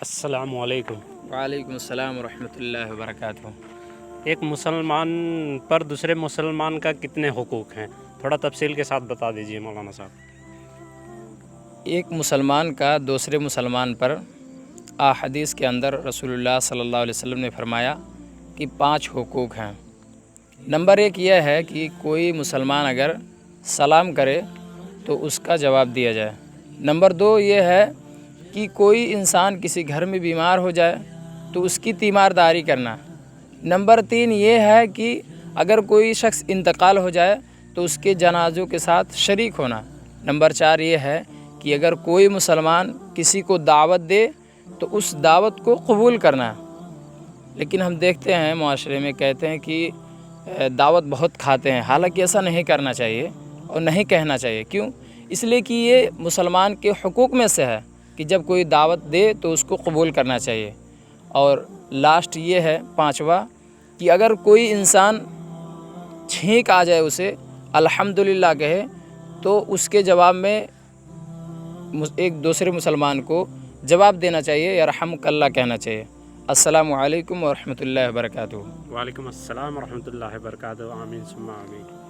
السلام علیکم۔ وعلیکم السلام ورحمۃ اللہ وبرکاتہ۔ ایک مسلمان پر دوسرے مسلمان کا کتنے حقوق ہیں؟ تھوڑا تفصیل کے ساتھ بتا دیجیے مولانا صاحب۔ ایک مسلمان کا دوسرے مسلمان پر احادیث کے اندر رسول اللہ صلی اللہ علیہ وسلم نے فرمایا کہ 5 حقوق ہیں۔ نمبر 1 یہ ہے کہ کوئی مسلمان اگر سلام کرے تو اس کا جواب دیا جائے۔ نمبر 2 یہ ہے کہ کوئی انسان کسی گھر میں بیمار ہو جائے تو اس کی تیمارداری کرنا۔ نمبر 3 یہ ہے کہ اگر کوئی شخص انتقال ہو جائے تو اس کے جنازوں کے ساتھ شریک ہونا۔ نمبر 4 یہ ہے کہ اگر کوئی مسلمان کسی کو دعوت دے تو اس دعوت کو قبول کرنا۔ لیکن ہم دیکھتے ہیں معاشرے میں کہتے ہیں کہ دعوت بہت کھاتے ہیں، حالانکہ ایسا نہیں کرنا چاہیے اور نہیں کہنا چاہیے۔ کیوں؟ اس لیے کہ یہ مسلمان کے حقوق میں سے ہے کہ جب کوئی دعوت دے تو اس کو قبول کرنا چاہیے۔ اور لاسٹ یہ ہے 5واں کہ اگر کوئی انسان چھینک آ جائے اسے الحمدللہ کہے تو اس کے جواب میں ایک دوسرے مسلمان کو جواب دینا چاہیے، یرحمک اللہ کہنا چاہیے۔ السلام علیکم ورحمۃ اللہ وبرکاتہ۔ وعلیکم السلام ورحمۃ اللہ وبرکاتہ۔ آمین ثم آمین۔